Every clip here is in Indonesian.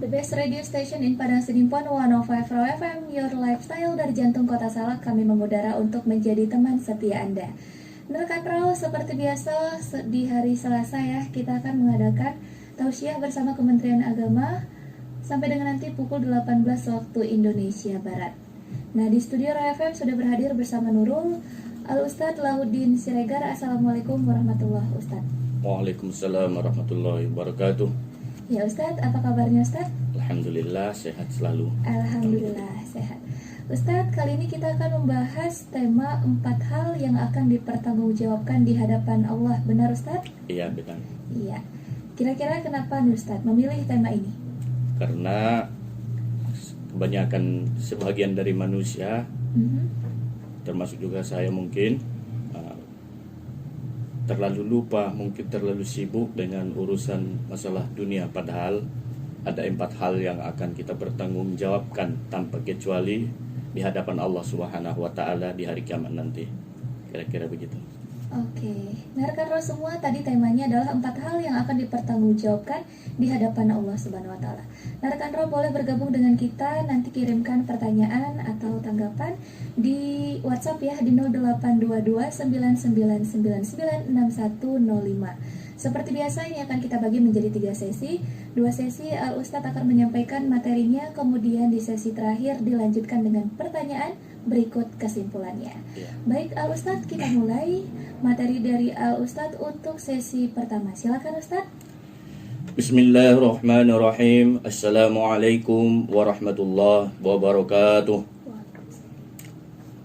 The best radio station in Padang Sidimpuan 105 Raw FM, your lifestyle dari jantung kota Salak. Kami mengudara untuk menjadi teman setia Anda. Rekan Raw, seperti biasa di hari Selasa ya, kita akan mengadakan tausiah bersama Kementerian Agama sampai dengan nanti pukul 18 waktu Indonesia Barat. Nah, di studio Raw FM sudah berhadir bersama Nurul Al-Ustadz Lahuddin Siregar. Assalamualaikum warahmatullahi wabarakatuh. Waalaikumsalam warahmatullahi wabarakatuh. Ya Ustadz, apa kabarnya Ustadz? Alhamdulillah sehat selalu. Alhamdulillah sehat. Ustadz, kali ini kita akan membahas tema 4 hal yang akan dipertanggungjawabkan di hadapan Allah. Benar Ustadz? Iya benar. Iya. Kira-kira kenapa nih Ustadz memilih tema ini? Karena kebanyakan sebagian dari manusia, termasuk juga saya mungkin, terlalu lupa, mungkin terlalu sibuk dengan urusan masalah dunia. Padahal ada 4 hal yang akan kita bertanggungjawabkan tanpa kecuali di hadapan Allah Subhanahu wa Ta'ala di hari kiamat nanti. Kira-kira begitu. Oke. Nah rekan Raw semua, tadi temanya adalah 4 hal yang akan dipertanggungjawabkan di hadapan Allah Subhanahu wa Ta'ala. Nah rekan Raw boleh bergabung dengan kita, nanti kirimkan pertanyaan atau tanggapan di WhatsApp ya di 082299996105. Seperti biasa ini akan kita bagi menjadi 3 sesi. 2 sesi Al-Ustadz akan menyampaikan materinya, kemudian di sesi terakhir dilanjutkan dengan pertanyaan berikut kesimpulannya. Baik Al-Ustadz, kita mulai materi dari Al-Ustadz untuk sesi pertama. Silakan Ustadz. Bismillahirrahmanirrahim. Assalamualaikum warahmatullahi wabarakatuh.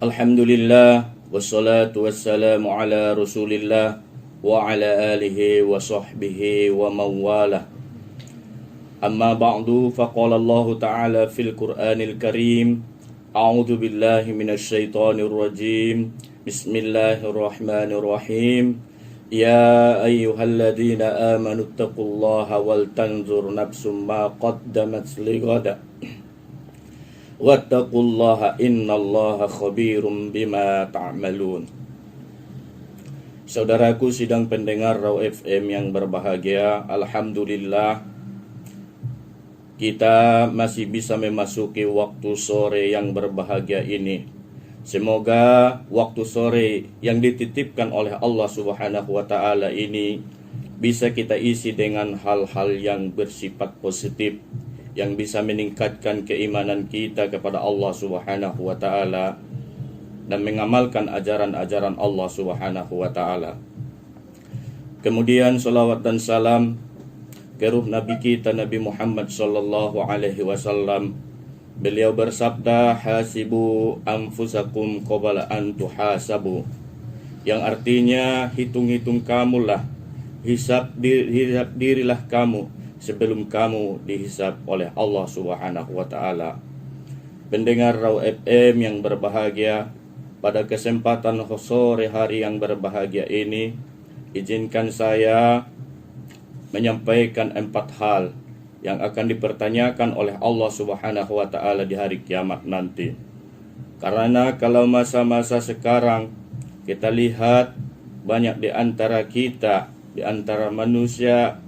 Alhamdulillah wassalatu wassalamu ala Rasulillah wa ala alihi wa sahbihi wa mawalah. Amma ba'du, faqala Allah Ta'ala fil Qur'anil Karim, a'udzu billahi minasy syaithanir rajim. Bismillahirrahmanirrahim. Ya ayyuhalladzina amanu taqullaha wal tanzur nafsum ma qaddamat lighad. Wattaqullaha innallaha khabirum bima ta'malun. Saudaraku sidang pendengar Raw FM yang berbahagia, alhamdulillah kita masih bisa memasuki waktu sore yang berbahagia ini. Semoga waktu sore yang dititipkan oleh Allah Subhanahu wa Ta'ala ini bisa kita isi dengan hal-hal yang bersifat positif, yang bisa meningkatkan keimanan kita kepada Allah Subhanahu wa Ta'ala dan mengamalkan ajaran-ajaran Allah Subhanahu wa Ta'ala. Kemudian salawat dan salam ke ruh Nabi kita Nabi Muhammad sallallahu alaihi wasallam. Beliau bersabda, hasibu anfusakum qabla an tuhasabu, yang artinya hitung-hitung kamulah, hisab dirilah kamu sebelum kamu dihisab oleh Allah Subhanahu wa Ta'ala. Pendengar Raw FM yang berbahagia, pada kesempatan sore hari yang berbahagia ini, izinkan saya menyampaikan 4 hal yang akan dipertanyakan oleh Allah Subhanahu wa Ta'ala di hari kiamat nanti. Karena kalau masa-masa sekarang kita lihat banyak di antara kita, di antara manusia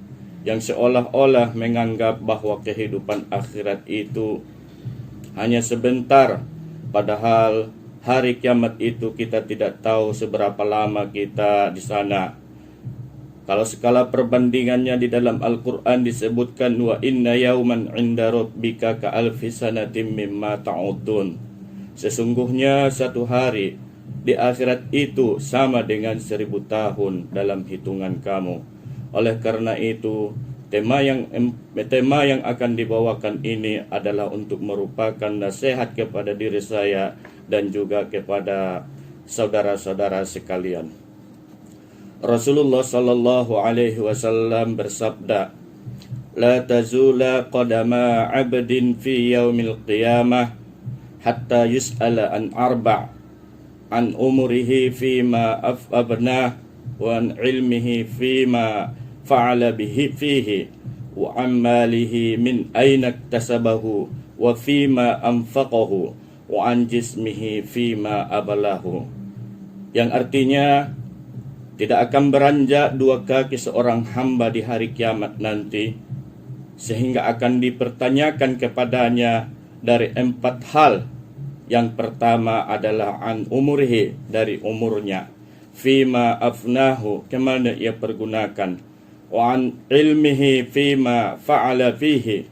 yang seolah-olah menganggap bahwa kehidupan akhirat itu hanya sebentar, padahal hari kiamat itu kita tidak tahu seberapa lama kita di sana. Kalau skala perbandingannya di dalam Al-Quran disebutkan, wa inna yauman inda rabbika ka alfi sanatim mimma ta'udun. Sesungguhnya satu hari di akhirat itu sama dengan 1000 tahun dalam hitungan kamu. Oleh karena itu, tema yang akan dibawakan ini adalah untuk merupakan nasihat kepada diri saya dan juga kepada saudara-saudara sekalian. Rasulullah sallallahu alaihi wasallam bersabda, la tazula qadama 'abdin fi yaumil qiyamah hatta yus'ala an arba', an umrihi fima afabna wa an ilmihi fima fa'ala bihi fihi wa an malihi min aina iktasabahu wa fima anfaqahu wa an jismihi fima abalahu. Yang artinya, tidak akan beranjak 2 kaki seorang hamba di hari kiamat nanti sehingga akan dipertanyakan kepadanya dari 4 hal. Yang pertama adalah an umurihi, dari umurnya, fima afnahu, kemana ia pergunakan, wa an ilmihi fima fa'ala fihi,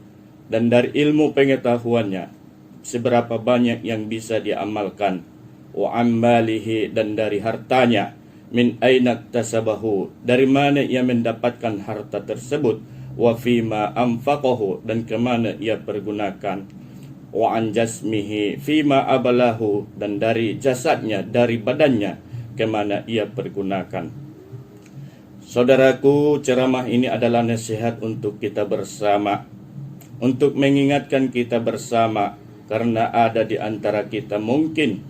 dan dari ilmu pengetahuannya seberapa banyak yang bisa diamalkan, wa an malihi, dan dari hartanya, min aina tasabahu, dari mana ia mendapatkan harta tersebut, wa fima anfaqahu, dan kemana ia pergunakan, wa an jasmihi fima abalahu, dan dari jasadnya, dari badannya, kemana ia pergunakan. Saudaraku, ceramah ini adalah nasihat untuk kita bersama, untuk mengingatkan kita bersama, karena ada di antara kita mungkin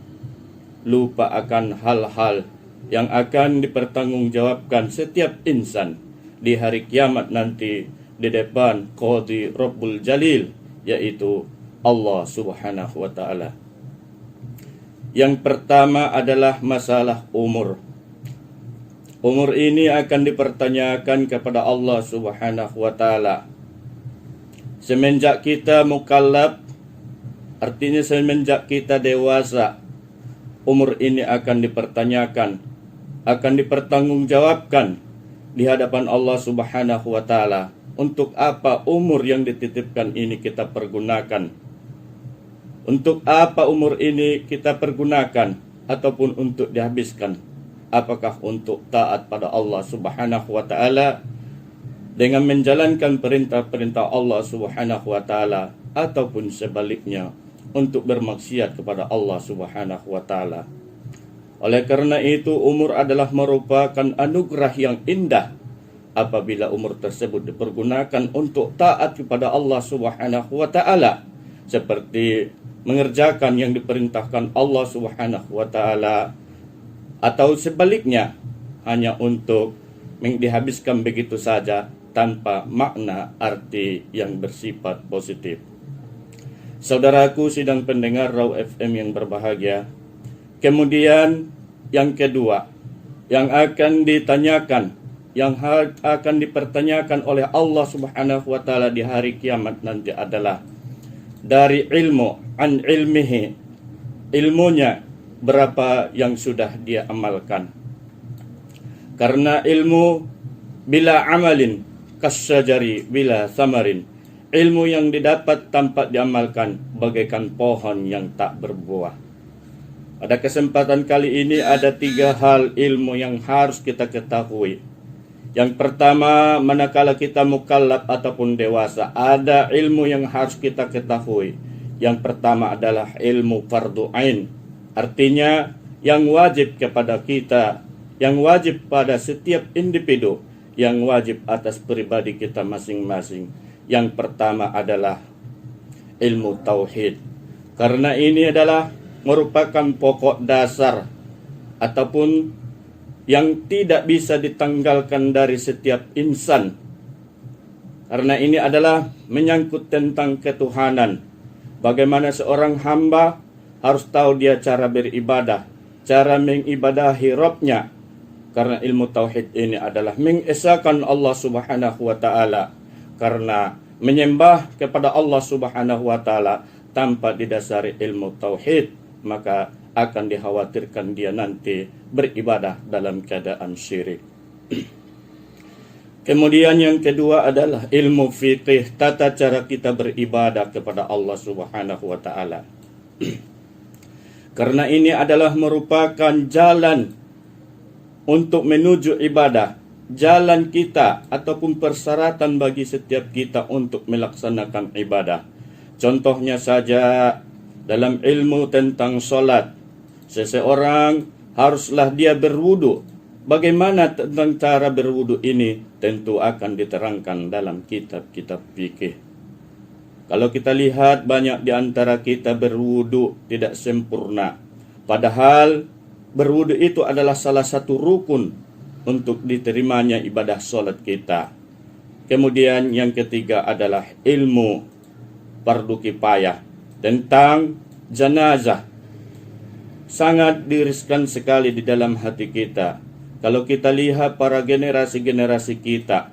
lupa akan hal-hal yang akan dipertanggungjawabkan setiap insan di hari kiamat nanti di depan Qadhi Rabbul Jalil, yaitu Allah Subhanahu wa ta'ala. Yang pertama adalah masalah umur. Umur ini akan dipertanyakan kepada Allah Subhanahu wa ta'ala. Semenjak kita mukallaf, artinya semenjak kita dewasa, umur ini akan dipertanyakan, akan dipertanggungjawabkan di hadapan Allah Subhanahu wa ta'ala. Untuk apa umur yang dititipkan ini kita pergunakan? Untuk apa umur ini kita pergunakan ataupun untuk dihabiskan? Apakah untuk taat pada Allah Subhanahu wa ta'ala dengan menjalankan perintah-perintah Allah Subhanahu wa ta'ala, ataupun sebaliknya untuk bermaksiat kepada Allah Subhanahu wa ta'ala? Oleh karena itu, umur adalah merupakan anugerah yang indah apabila umur tersebut dipergunakan untuk taat kepada Allah Subhanahu wa ta'ala, seperti mengerjakan yang diperintahkan Allah Subhanahu wa ta'ala, atau sebaliknya hanya untuk dihabiskan begitu saja tanpa makna arti yang bersifat positif. Saudaraku sidang pendengar Raw FM yang berbahagia, kemudian yang kedua yang akan ditanyakan, yang akan dipertanyakan oleh Allah Subhanahu wa ta'ala di hari kiamat nanti adalah dari ilmu, an ilmihi, ilmunya berapa yang sudah dia amalkan. Karena ilmu bila amalin kasyajari bila samarin, ilmu yang didapat tanpa diamalkan bagaikan pohon yang tak berbuah. Pada kesempatan kali ini ada 3 hal ilmu yang harus kita ketahui. Yang pertama, manakala kita mukallaf ataupun dewasa, ada ilmu yang harus kita ketahui. Yang pertama adalah ilmu fardu ain. Artinya yang wajib kepada kita, yang wajib pada setiap individu, yang wajib atas pribadi kita masing-masing. Yang pertama adalah ilmu tauhid. Karena ini adalah merupakan pokok dasar ataupun yang tidak bisa ditanggalkan dari setiap insan. Karena ini adalah menyangkut tentang ketuhanan. Bagaimana seorang hamba harus tahu dia cara beribadah, cara mengibadahi Rabb-nya. Karena ilmu tauhid ini adalah mengesahkan Allah Subhanahu wa ta'ala. Karena menyembah kepada Allah Subhanahu wa ta'ala tanpa didasari ilmu tauhid, maka akan dikhawatirkan dia nanti beribadah dalam keadaan syirik. Kemudian yang kedua adalah ilmu fiqih, tata cara kita beribadah kepada Allah Subhanahu wa ta'ala. Karena ini adalah merupakan jalan untuk menuju ibadah, jalan kita ataupun persyaratan bagi setiap kita untuk melaksanakan ibadah. Contohnya saja dalam ilmu tentang solat, seseorang haruslah dia berwudu. Bagaimana tentang cara berwudu ini tentu akan diterangkan dalam kitab-kitab fikih. Kalau kita lihat banyak di antara kita berwudu tidak sempurna. Padahal berwudu itu adalah salah satu rukun untuk diterimanya ibadah solat kita. Kemudian yang ketiga adalah ilmu fardu kifayah tentang jenazah. Sangat diriskan sekali di dalam hati kita. Kalau kita lihat para generasi-generasi kita,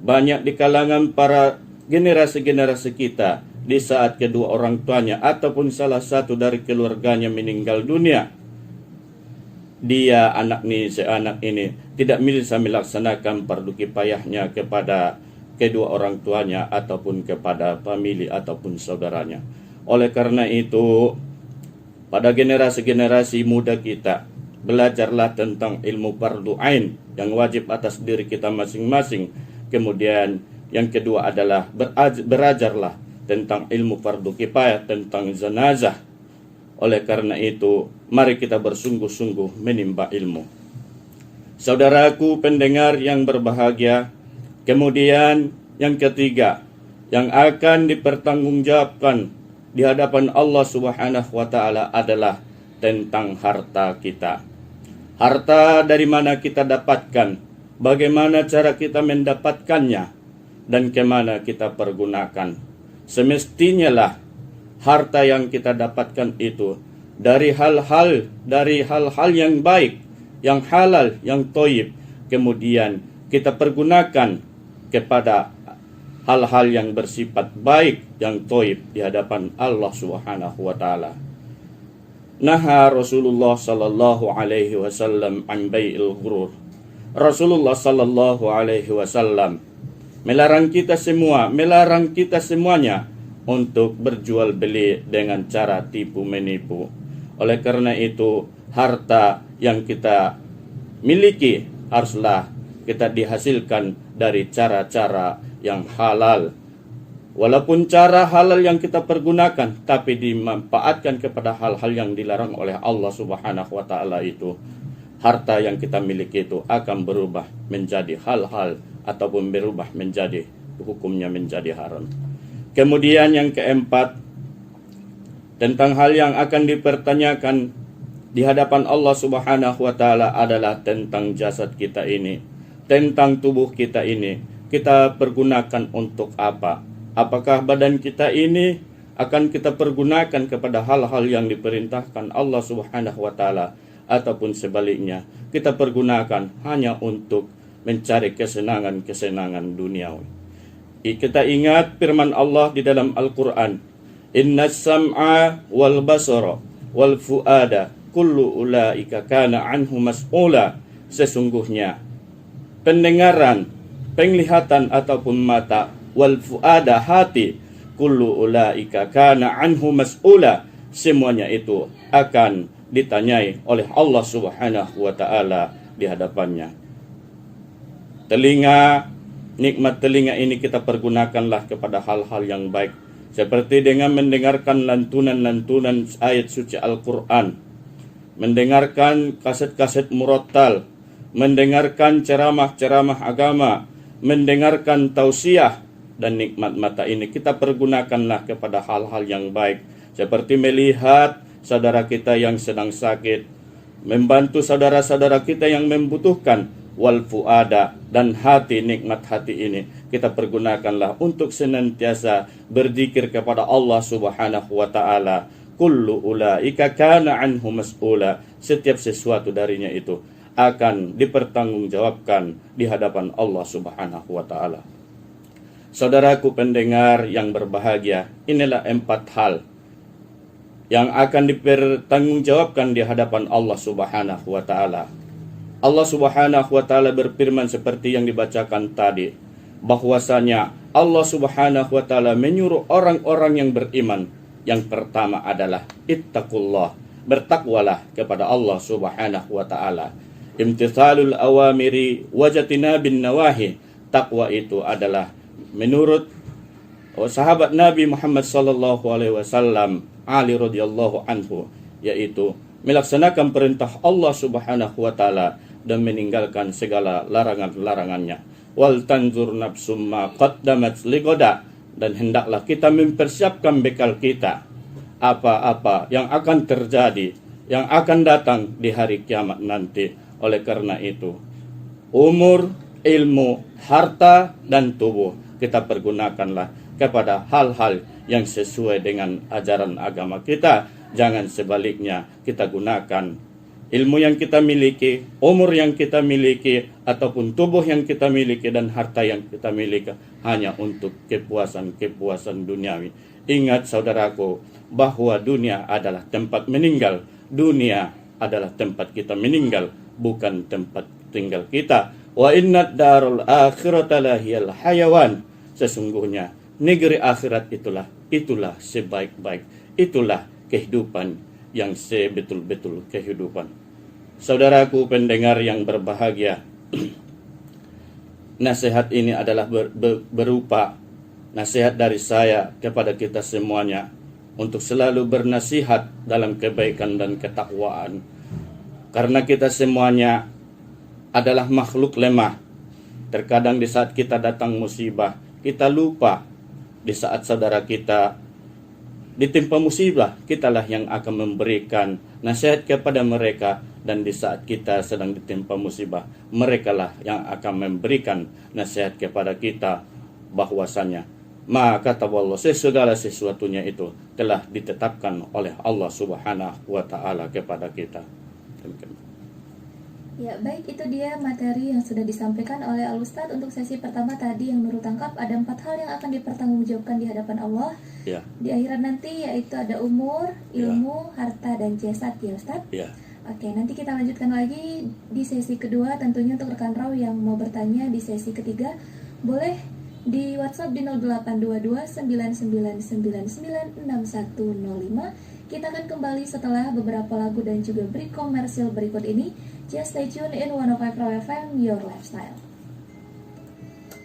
banyak di kalangan para generasi-generasi kita di saat kedua orang tuanya ataupun salah satu dari keluarganya meninggal dunia, dia anak ini tidak bisa melaksanakan fardu kifayahnya kepada kedua orang tuanya ataupun kepada famili ataupun saudaranya. Oleh karena itu, pada generasi-generasi muda kita, belajarlah tentang ilmu fardu ain yang wajib atas diri kita masing-masing. Kemudian yang kedua adalah belajarlah tentang ilmu fardu kifayah, tentang jenazah. Oleh karena itu, mari kita bersungguh-sungguh menimba ilmu. Saudaraku pendengar yang berbahagia, kemudian yang ketiga, yang akan dipertanggungjawabkan di hadapan Allah Subhanahu wa taala adalah tentang harta kita. Harta dari mana kita dapatkan, bagaimana cara kita mendapatkannya, dan kemana kita pergunakan. Semestinya lah harta yang kita dapatkan itu dari hal-hal yang baik, yang halal, yang thayyib, kemudian kita pergunakan kepada hal-hal yang bersifat baik, yang thayyib di hadapan Allah Subhanahu wa taala. Naha Rasulullah sallallahu alaihi wasallam an bai'il ghurur. Rasulullah sallallahu alaihi wasallam melarang kita semuanya untuk berjual beli dengan cara tipu menipu. Oleh karena itu, harta yang kita miliki haruslah kita dihasilkan dari cara-cara yang halal. Walaupun cara halal yang kita pergunakan, tapi dimanfaatkan kepada hal-hal yang dilarang oleh Allah Subhanahu wa taala itu, harta yang kita miliki itu akan berubah menjadi hal-hal ataupun berubah menjadi hukumnya menjadi haram. Kemudian yang keempat, tentang hal yang akan dipertanyakan di hadapan Allah Subhanahu wa taala adalah tentang jasad kita ini, tentang tubuh kita ini. Kita pergunakan untuk apa? Apakah badan kita ini akan kita pergunakan kepada hal-hal yang diperintahkan Allah Subhanahu wa taala, ataupun sebaliknya kita pergunakan hanya untuk mencari kesenangan duniawi. Kita ingat firman Allah di dalam Al-Qur'an, "Innas sam'a wal basara wal fuada kullu ulaika kana anhu mas'ula." Sesungguhnya pendengaran, penglihatan ataupun mata, wal fuada hati, kullu ulaika kana anhu mas'ula, semuanya itu akan ditanyai oleh Allah Subhanahu wa taala di hadapannya. Telinga, nikmat telinga ini kita pergunakanlah kepada hal-hal yang baik, seperti dengan mendengarkan lantunan-lantunan ayat suci Al-Qur'an, mendengarkan kaset-kaset murattal, mendengarkan ceramah-ceramah agama, mendengarkan tausiah. Dan nikmat mata ini kita pergunakanlah kepada hal-hal yang baik, seperti melihat saudara kita yang sedang sakit, membantu saudara-saudara kita yang membutuhkan. Wal fuada, dan hati, nikmat hati ini kita pergunakanlah untuk senantiasa berzikir kepada Allah Subhanahu wa taala. Kullu ulaika kana anhu mas'ula, setiap sesuatu darinya itu akan dipertanggungjawabkan di hadapan Allah Subhanahu wa taala. Saudaraku pendengar yang berbahagia, inilah 4 hal yang akan dipertanggungjawabkan di hadapan Allah Subhanahu wa taala. Allah Subhanahu wa taala berfirman seperti yang dibacakan tadi, bahwasanya Allah Subhanahu wa taala menyuruh orang-orang yang beriman. Yang pertama adalah ittaqullah, bertakwalah kepada Allah Subhanahu wa taala. Imtithalul awamiri wajatinabin nawahi. Takwa itu adalah menurut sahabat Nabi Muhammad sallallahu alaihi wasallam, Ali radhiyallahu anhu, yaitu melaksanakan perintah Allah Subhanahu wa taala dan meninggalkan segala larangan-larangannya. Wal tanzur nafsum ma qaddamat ligoda, dan hendaklah kita mempersiapkan bekal kita apa-apa yang akan terjadi, yang akan datang di hari kiamat nanti. Oleh karena itu, umur, ilmu, harta, dan tubuh kita pergunakanlah kepada hal-hal yang sesuai dengan ajaran agama kita. Jangan sebaliknya kita gunakan ilmu yang kita miliki, umur yang kita miliki, ataupun tubuh yang kita miliki dan harta yang kita miliki hanya untuk kepuasan duniawi. Ingat saudaraku, bahwa dunia adalah tempat meninggal. Dunia adalah tempat kita meninggal, bukan tempat tinggal kita. Wa inna darul akhirata lahiyal hayawan. Sesungguhnya negeri akhirat itulah sebaik-baik, itulah kehidupan yang sebetul-betul kehidupan. Saudaraku pendengar yang berbahagia, nasihat ini adalah berupa nasihat dari saya kepada kita semuanya untuk selalu bernasihat dalam kebaikan dan ketakwaan. Karena kita semuanya adalah makhluk lemah. Terkadang di saat kita datang musibah, kita lupa di saat saudara kita ditimpa musibah, kitalah yang akan memberikan nasihat kepada mereka. Dan di saat kita sedang ditimpa musibah, merekalah yang akan memberikan nasihat kepada kita bahwasanya maka kata Allah segala sesuatunya itu telah ditetapkan oleh Allah Subhanahu wa taala kepada kita. Ya, baik, itu dia materi yang sudah disampaikan oleh Al-Ustadz untuk sesi pertama tadi. Yang menurut tangkap ada 4 hal yang akan dipertanggungjawabkan di hadapan Allah di akhirat nanti, yaitu ada umur, ilmu, harta, dan jasad, ya Ustadz. Oke, nanti kita lanjutkan lagi di sesi kedua. Tentunya untuk rekan Raw yang mau bertanya di sesi ketiga, boleh di WhatsApp di 082299996105. Kita akan kembali setelah beberapa lagu dan juga break komersil berikut ini. Just stay tune in 105 Raw FM, your lifestyle.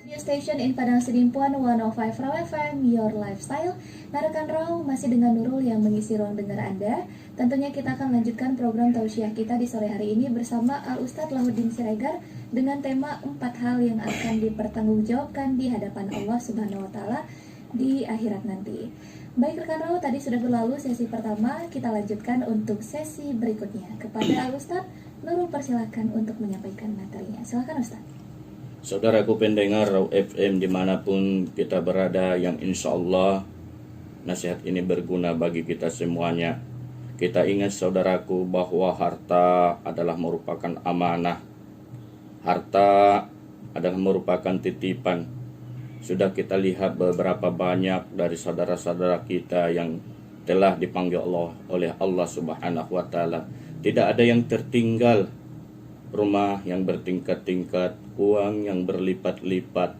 Radio station in Padang Sidimpuan, 105 Raw FM, your lifestyle. Nah, rekan Raw masih dengan Nurul yang mengisi ruang dengar Anda. Tentunya kita akan lanjutkan program tausiah kita di sore hari ini bersama Al-Ustadz Lahuddin Siregar dengan tema 4 hal yang akan dipertanggungjawabkan di hadapan Allah Subhanahu wa taala di akhirat nanti. Baik rekan Raw, tadi sudah berlalu sesi pertama, kita lanjutkan untuk sesi berikutnya. Kepada Al-Ustadz, Nurul persilakan untuk menyampaikan materinya. Silakan Ustadz. Saudaraku pendengar Raw FM dimanapun kita berada, yang insya Allah nasihat ini berguna bagi kita semuanya. Kita ingat saudaraku bahwa harta adalah merupakan amanah. Harta adalah merupakan titipan. Sudah kita lihat beberapa banyak dari saudara-saudara kita yang telah dipanggil Allah oleh Allah Subhanahu wa taala. Tidak ada yang tertinggal. Rumah yang bertingkat-tingkat, uang yang berlipat-lipat,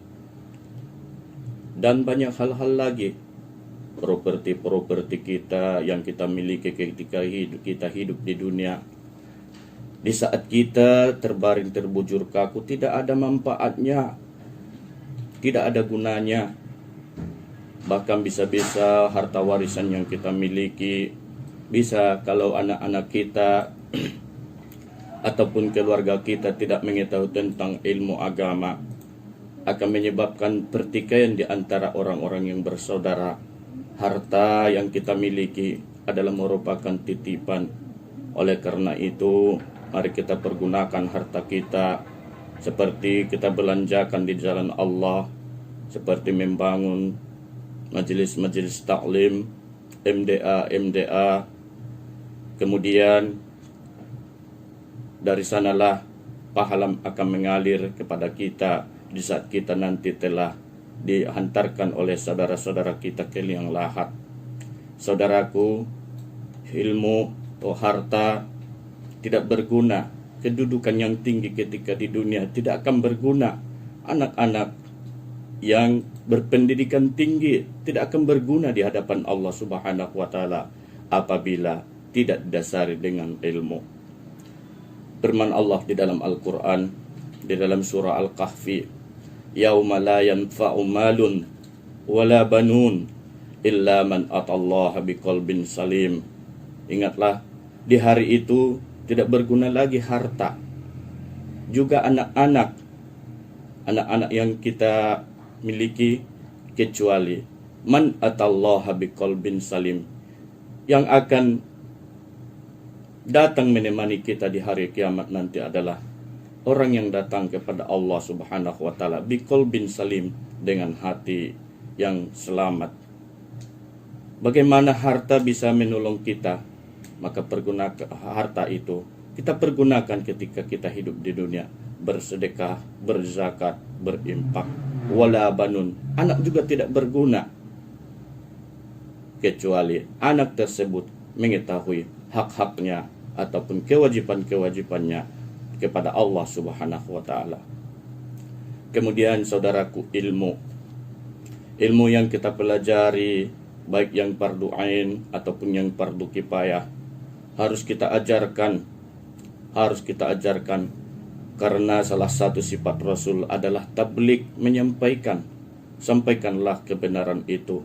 dan banyak hal-hal lagi. Properti-properti kita yang kita miliki ketika kita hidup di dunia. Di saat kita terbaring terbujur kaku, tidak ada manfaatnya, tidak ada gunanya. Bahkan bisa-bisa harta warisan yang kita miliki, bisa kalau anak-anak kita ataupun keluarga kita tidak mengetahui tentang ilmu agama, akan menyebabkan pertikaian di antara orang-orang yang bersaudara. Harta yang kita miliki adalah merupakan titipan. Oleh karena itu, mari kita pergunakan harta kita seperti kita belanjakan di jalan Allah, seperti membangun majelis-majelis taklim, MDA, kemudian dari sanalah pahala akan mengalir kepada kita di saat kita nanti telah dihantarkan oleh saudara-saudara kita ke liang lahat. Saudaraku, ilmu atau harta tidak berguna. Kedudukan yang tinggi ketika di dunia tidak akan berguna. Anak-anak yang berpendidikan tinggi tidak akan berguna di hadapan Allah Subhanahu wa taala apabila tidak didasari dengan ilmu. Firman Allah di dalam Al-Quran, di dalam surah Al-Kahfi, yauma la yanfa'u malun wala banun illa man atallaha biqalbin salim. Ingatlah, di hari itu tidak berguna lagi harta, juga anak-anak yang kita miliki, kecuali man atallaha biqalbin salim, yang akan datang menemani kita di hari kiamat nanti adalah orang yang datang kepada Allah Subhanahu wa taala biqalbin salim, dengan hati yang selamat. Bagaimana harta bisa menolong kita? Maka pergunakan harta itu kita pergunakan ketika kita hidup di dunia. Bersedekah, berzakat, berimpak. Wala banun, anak juga tidak berguna kecuali anak tersebut mengetahui hak-haknya ataupun kewajiban-kewajibannya kepada Allah Subhanahu wa taala. Kemudian saudaraku, ilmu yang kita pelajari, baik yang fardu ain ataupun yang fardu kifayah, harus kita ajarkan karena salah satu sifat Rasul adalah tabligh, menyampaikan. Sampaikanlah kebenaran itu.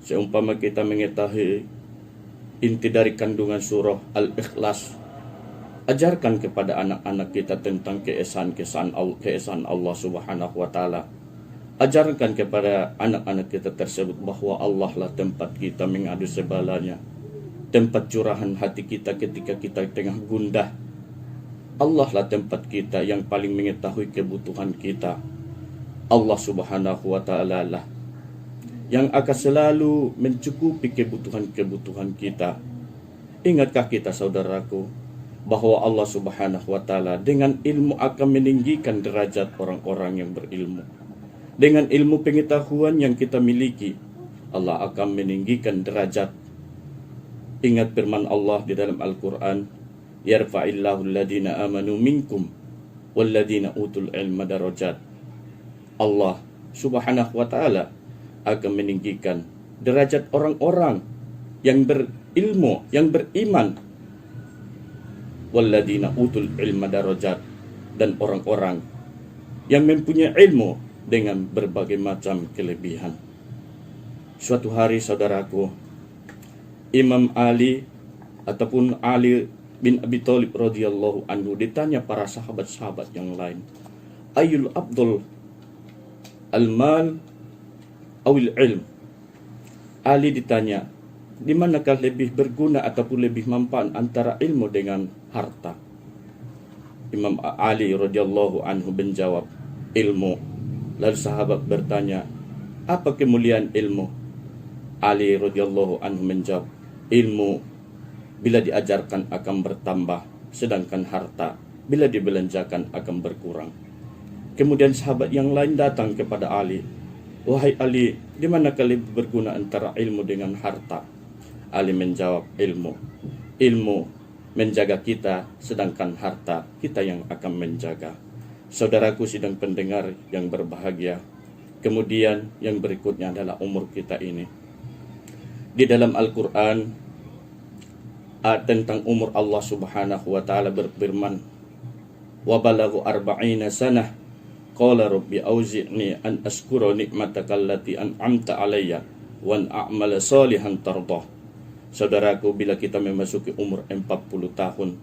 Seumpama kita mengetahui inti dari kandungan surah Al-Ikhlas, ajarkan kepada anak-anak kita tentang keesaan Allah Subhanahu wa taala. Ajarkan kepada anak-anak kita tersebut bahwa Allah lah tempat kita mengadu segalanya, tempat curahan hati kita ketika kita tengah gundah. Allah lah tempat kita yang paling mengetahui kebutuhan kita. Allah Subhanahu wa taala lah yang akan selalu mencukupi kebutuhan-kebutuhan kita. Ingatkah kita saudaraku bahwa Allah Subhanahu wa taala dengan ilmu akan meninggikan derajat orang-orang yang berilmu. Dengan ilmu pengetahuan yang kita miliki, Allah akan meninggikan derajat. Ingat firman Allah di dalam Al-Quran, yarfa'illahu alladhina amanu minkum walladhina utul ilma darajat. Allah Subhanahu wa taala akan meninggikan derajat orang-orang yang berilmu, yang beriman. Walladina utul ilma darajat, dan orang-orang yang mempunyai ilmu dengan berbagai macam kelebihan. Suatu hari saudaraku, Imam Ali ataupun Ali bin Abi Thalib radhiyallahu anhu ditanya para sahabat-sahabat yang lain, ayul abdul al-mal awil ilm. Ali ditanya, di manakah lebih berguna ataupun lebih manfaat antara ilmu dengan harta? Imam Ali radhiyallahu anhu menjawab, ilmu. Lalu sahabat bertanya, apa kemuliaan ilmu? Ali radhiyallahu anhu menjawab, ilmu bila diajarkan akan bertambah, sedangkan harta bila dibelanjakan akan berkurang. Kemudian sahabat yang lain datang kepada Ali, wahai Ali, di manakah lebih berguna antara ilmu dengan harta? Ali menjawab, ilmu. Ilmu menjaga kita, sedangkan harta kita yang akan menjaga. Saudaraku sidang pendengar yang berbahagia, kemudian yang berikutnya adalah umur kita ini. Di dalam Al-Quran tentang umur Allah Subhanahu wa taala berfirman, wa balaghu arba'ina sanah qala rabbi auzi'ni an askura nikmataka allati an'amta alayya wa an a'mala salihan tardah. Saudaraku, bila kita memasuki umur 40 tahun,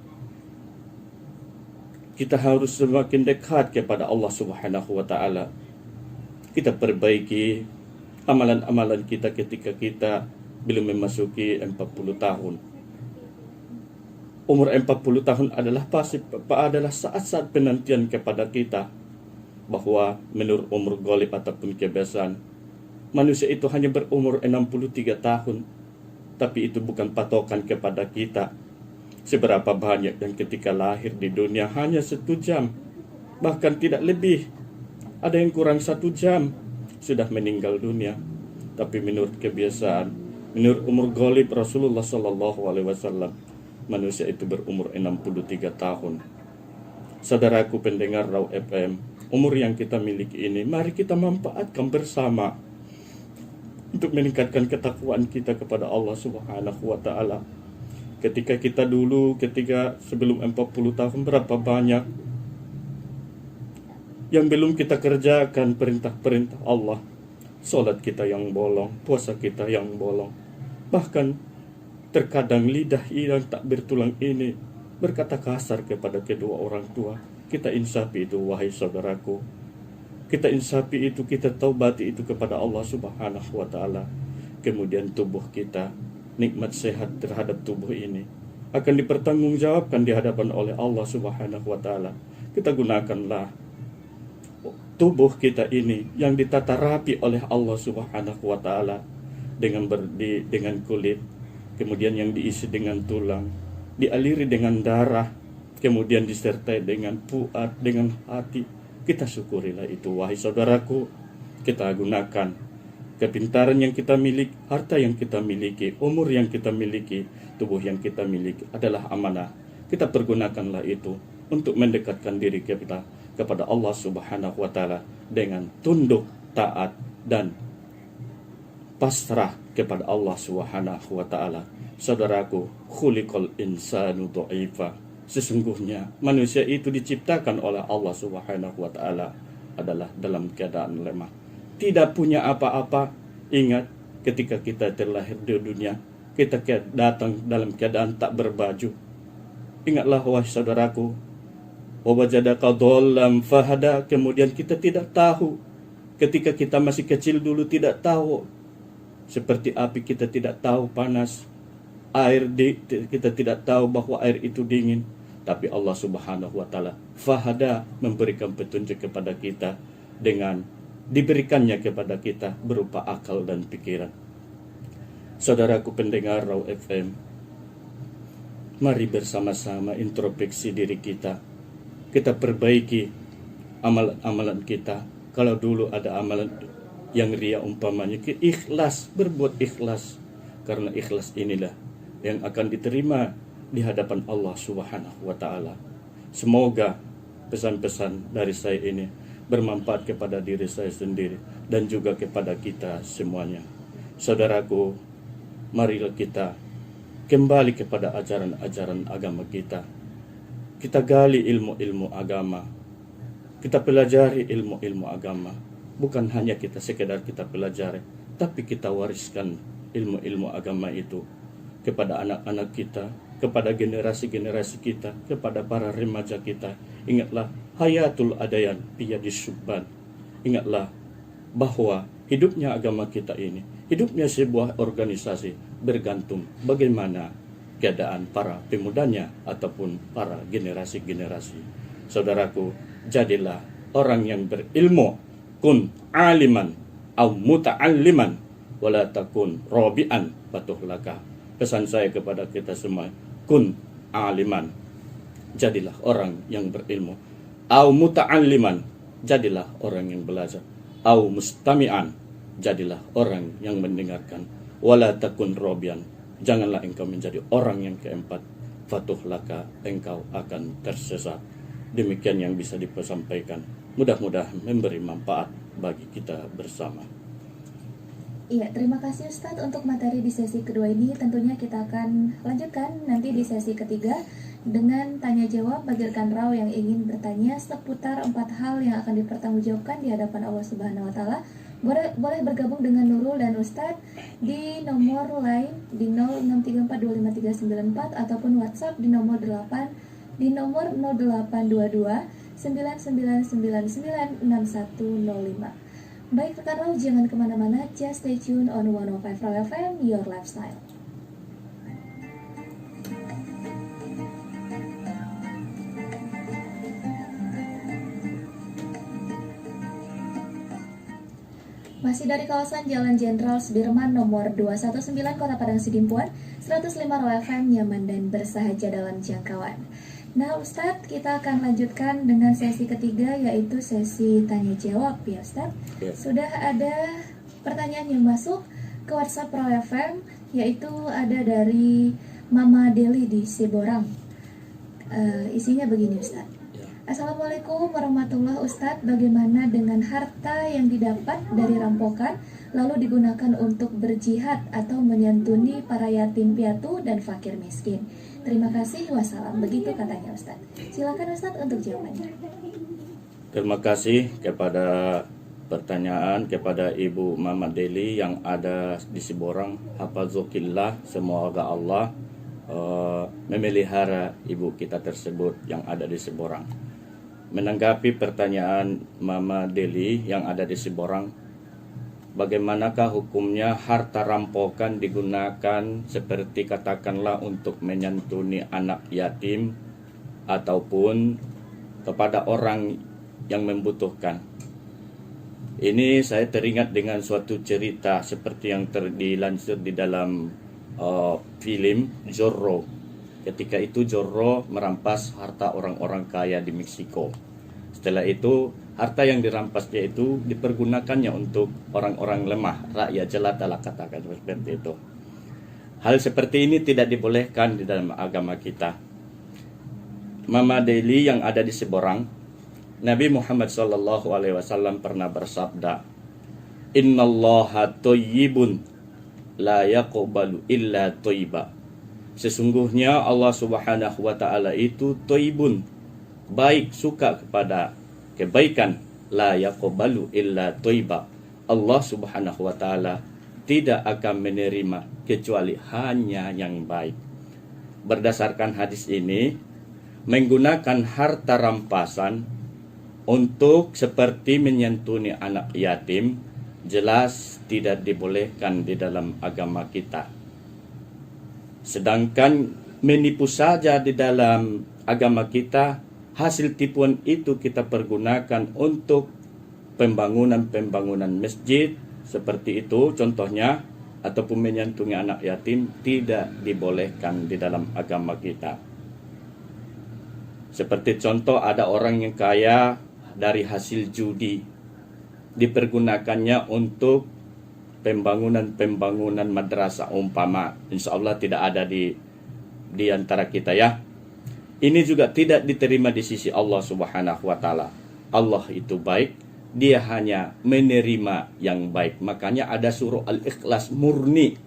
kita harus semakin dekat kepada Allah Subhanahu wa taala. Kita perbaiki amalan-amalan kita ketika kita belum memasuki 40 tahun. Umur 40 tahun adalah saat-saat penantian kepada kita, bahwa menurut umur ghalib ataupun kebiasaan, manusia itu hanya berumur 63 tahun. Tapi itu bukan patokan kepada kita. Seberapa banyak yang ketika lahir di dunia hanya 1 jam, bahkan tidak lebih. Ada yang kurang 1 jam sudah meninggal dunia. Tapi menurut kebiasaan, menurut umur ghalib Rasulullah SAW, manusia itu berumur 63 tahun. Saudaraku pendengar Raw FM, umur yang kita miliki ini, mari kita manfaatkan bersama untuk meningkatkan ketakwaan kita kepada Allah Subhanahu wa taala. Ketika sebelum 40 tahun, berapa banyak yang belum kita kerjakan perintah-perintah Allah. Salat kita yang bolong, puasa kita yang bolong. Bahkan terkadang lidah yang tak bertulang ini berkata kasar kepada kedua orang tua. Kita insafi itu, wahai saudaraku. Kita insafi itu, kita taubati itu kepada Allah Subhanahu wa taala. Kemudian tubuh kita, nikmat sehat terhadap tubuh ini akan dipertanggungjawabkan di hadapan oleh Allah Subhanahu wa taala. Kita gunakanlah tubuh kita ini yang ditata rapi oleh Allah Subhanahu wa taala dengan kulit, kemudian yang diisi dengan tulang, dialiri dengan darah, kemudian disertai dengan fuad, dengan hati. Kita syukurilah itu, wahai saudaraku. Kita gunakan kepintaran yang kita miliki, harta yang kita miliki, umur yang kita miliki, tubuh yang kita miliki adalah amanah. Kita pergunakanlah itu untuk mendekatkan diri kita kepada Allah Subhanahu wa taala dengan tunduk, taat dan pasrah kepada Allah Subhanahu wa taala. Saudaraku, khuliqal insanu dha'ifa. Sesungguhnya manusia itu diciptakan oleh Allah Subhanahu wa taala adalah dalam keadaan lemah. Tidak punya apa-apa. Ingat, ketika kita terlahir di dunia, kita datang dalam keadaan tak berbaju. Ingatlah wahai saudaraku, wa wajadaka dhallam fahada. Kemudian kita tidak tahu, ketika kita masih kecil dulu tidak tahu. Seperti api kita tidak tahu panas, kita tidak tahu bahwa air itu dingin. Tapi Allah Subhanahu wa taala fahada, memberikan petunjuk kepada kita dengan diberikannya kepada kita berupa akal dan pikiran. Saudaraku pendengar Raw FM, mari bersama-sama introspeksi diri kita. Kita perbaiki amalan-amalan kita. Kalau dulu ada amalan yang ria umpamanya, ikhlas, berbuat ikhlas. Karena ikhlas inilah yang akan diterima di hadapan Allah Subhanahu wa taala. Semoga pesan-pesan dari saya ini bermanfaat kepada diri saya sendiri dan juga kepada kita semuanya. Saudaraku, marilah kita kembali kepada ajaran-ajaran agama kita. Kita gali ilmu-ilmu agama. Kita pelajari ilmu-ilmu agama. Bukan hanya kita sekedar kita pelajari, tapi kita wariskan ilmu-ilmu agama itu kepada anak-anak kita, kepada generasi-generasi kita, kepada para remaja kita. Ingatlah, hayatul adayan biyadis subban. Ingatlah bahwa hidupnya agama kita ini, hidupnya sebuah organisasi, bergantung bagaimana keadaan para pemudanya ataupun para generasi-generasi. Saudaraku, jadilah orang yang berilmu, kun aliman au muta'alliman wala takun rabi'an batuhlaka. Pesan saya kepada kita semua, kun aliman, jadilah orang yang berilmu, au muta'alliman, jadilah orang yang belajar, au mustami'an, jadilah orang yang mendengarkan, wala takun rabian, janganlah engkau menjadi orang yang keempat, fatuhlaka, engkau akan tersesat. Demikian yang bisa disampaikan, mudah-mudahan memberi manfaat bagi kita bersama. Iya, terima kasih Ustadz untuk materi di sesi kedua ini. Tentunya kita akan lanjutkan nanti di sesi ketiga dengan tanya jawab bagi rekan Raw yang ingin bertanya seputar 4 hal yang akan dipertanggungjawabkan di hadapan Allah Subhanahu wa taala. Boleh bergabung dengan Nurul dan Ustadz di nomor line di 0634253394 ataupun WhatsApp di nomor 0822 99996105. Baik rekan Raw, jangan kemana-mana, just stay tune on 105 Raw FM, your lifestyle. Masih dari kawasan Jalan Jenderal Sudirman nomor 219 Kota Padang Sidimpuan, 105 Raw FM, nyaman dan bersahaja dalam jangkauan. Nah Ustadz, kita akan lanjutkan dengan sesi ketiga, yaitu sesi tanya jawab ya Ustadz. Sudah ada pertanyaan yang masuk ke WhatsApp Raw FM, yaitu ada dari Mama Deli di Siborang. Isinya begini Ustadz. Assalamualaikum warahmatullahi Ustadz. Bagaimana dengan harta yang didapat dari rampokan lalu digunakan untuk berjihad atau menyantuni para yatim piatu dan fakir miskin? Terima kasih, wassalam. Begitu katanya Ustadz. Silakan Ustadz untuk jawabannya. Terima kasih kepada pertanyaan kepada Ibu Mama Deli yang ada di Siborang. Hafazukillah, semoga Allah memelihara ibu kita tersebut yang ada di Siborang. Menanggapi pertanyaan Mama Deli yang ada di Siborang, bagaimanakah hukumnya harta rampokan digunakan seperti katakanlah untuk menyantuni anak yatim ataupun kepada orang yang membutuhkan? Ini saya teringat dengan suatu cerita seperti yang dilansir di dalam film Zorro. Ketika itu Zorro merampas harta orang-orang kaya di Meksiko. Setelah itu harta yang dirampasnya itu dipergunakannya untuk orang-orang lemah, rakyat jelata lah katakan seperti itu. Hal seperti ini tidak dibolehkan di dalam agama kita. Mama Deli yang ada di Seborang, Nabi Muhammad SAW pernah bersabda, Innallaha thayyibun la yaqbalu illa thayyiba. Sesungguhnya Allah Subhanahu wa taala itu thayyibun, baik, suka kepada kebaikan, la yaqbalu illa thayyiba. Allah Subhanahu wa taala tidak akan menerima kecuali hanya yang baik. Berdasarkan hadis ini, menggunakan harta rampasan untuk seperti menyantuni anak yatim jelas tidak dibolehkan di dalam agama kita. Sedangkan menipu saja di dalam agama kita, hasil tipuan itu kita pergunakan untuk pembangunan masjid seperti itu contohnya, ataupun menyantungi anak yatim, tidak dibolehkan di dalam agama kita. Seperti contoh, ada orang yang kaya dari hasil judi, dipergunakannya untuk pembangunan madrasah umpama, insya Allah tidak ada di antara kita ya. Ini juga tidak diterima di sisi Allah Subhanahu wa taala. Allah itu baik, Dia hanya menerima yang baik. Makanya ada surah Al-Ikhlas, murni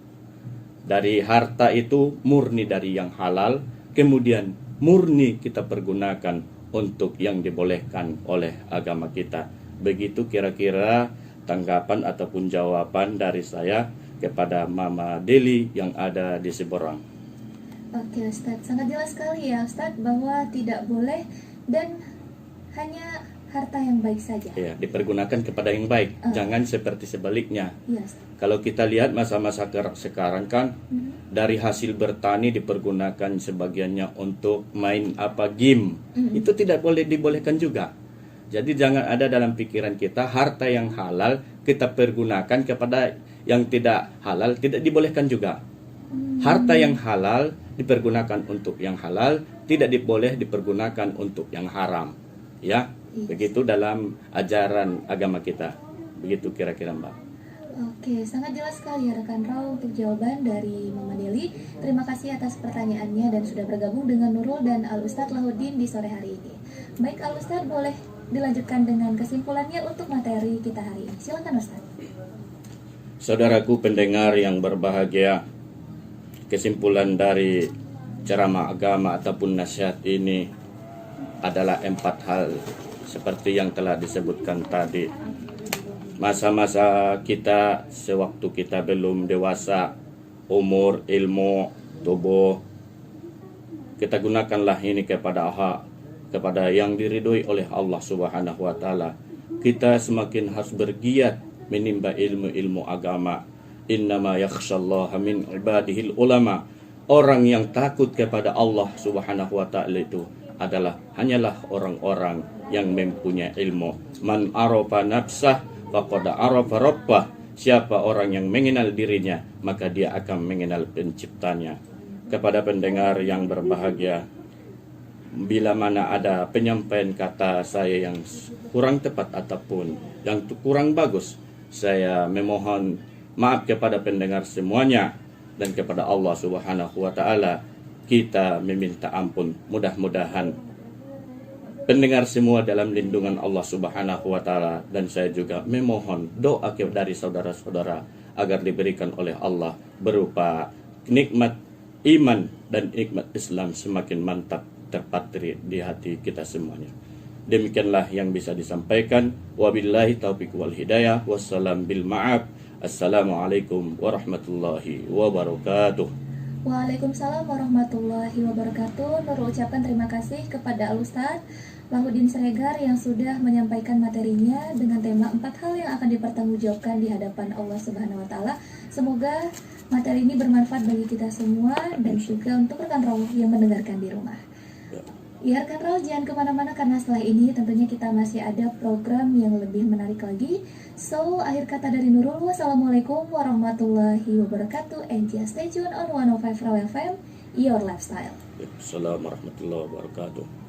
dari harta itu, murni dari yang halal, kemudian murni kita pergunakan untuk yang dibolehkan oleh agama kita. Begitu kira-kira tanggapan ataupun jawaban dari saya kepada Mama Deli yang ada di Seborang. Oke Ustadz, sangat jelas sekali ya Ustadz bahwa tidak boleh dan hanya harta yang baik saja. Ya, dipergunakan kepada yang baik, jangan seperti sebaliknya. Yes. Kalau kita lihat masa-masa sekarang kan, dari hasil bertani dipergunakan sebagiannya untuk main game. Itu tidak boleh dibolehkan juga. Jadi jangan ada dalam pikiran kita harta yang halal kita pergunakan kepada yang tidak halal, tidak dibolehkan juga. Harta yang halal dipergunakan untuk yang halal, tidak boleh dipergunakan untuk yang haram. Ya, begitu dalam ajaran agama kita. Begitu kira-kira Mbak. Oke, sangat jelas sekali ya rekan Raul untuk jawaban dari Mama Deli. Terima kasih atas pertanyaannya dan sudah bergabung dengan Nurul dan Al Ustadz Lahuddin di sore hari ini. Baik Al Ustadz, boleh dilanjutkan dengan kesimpulannya untuk materi kita hari ini. Silakan Ustadz. Saudaraku pendengar yang berbahagia, kesimpulan dari ceramah agama ataupun nasihat ini adalah 4 hal seperti yang telah disebutkan tadi. Masa-masa kita sewaktu kita belum dewasa, umur, ilmu, tubuh, kita gunakanlah ini kepada yang diridhoi oleh Allah Subhanahu wa taala. Kita semakin harus bergiat menimba ilmu-ilmu agama. Innama yakhsyallaha min ibadihil ulama. Orang yang takut kepada Allah Subhanahu wa taala itu hanyalah orang-orang yang mempunyai ilmu. Man arafa nafsah faqad arafa rabbah. Siapa orang yang mengenal dirinya, maka dia akan mengenal penciptanya. Kepada pendengar yang berbahagia, bila mana ada penyampaian kata saya yang kurang tepat ataupun yang kurang bagus, saya memohon maaf kepada pendengar semuanya, dan kepada Allah Subhanahu wa taala kita meminta ampun. Mudah-mudahan pendengar semua dalam lindungan Allah Subhanahu wa taala, dan saya juga memohon doa dari saudara-saudara agar diberikan oleh Allah berupa nikmat iman dan nikmat Islam semakin mantap terpatri di hati kita semuanya. Demikianlah yang bisa disampaikan. Wabillahi taufiq wal hidayah. Wassalam bil ma'af. Assalamualaikum warahmatullahi wabarakatuh. Waalaikumsalam warahmatullahi wabarakatuh. Nurul ucapkan terima kasih kepada Al Ustadz Lahuddin Siregar yang sudah menyampaikan materinya dengan tema 4 hal yang akan dipertanggungjawabkan di hadapan Allah Subhanahu wa taala. Semoga materi ini bermanfaat bagi kita semua dan juga untuk rekan Raul yang mendengarkan di rumah. Ya rekan Raul, jangan kemana-mana karena setelah ini tentunya kita masih ada program yang lebih menarik lagi. So, akhir kata dari Nurul, wassalamualaikum warahmatullahi wabarakatuh, and just stay tune on 105 Raw FM, Your Lifestyle. Assalamualaikum warahmatullahi wabarakatuh.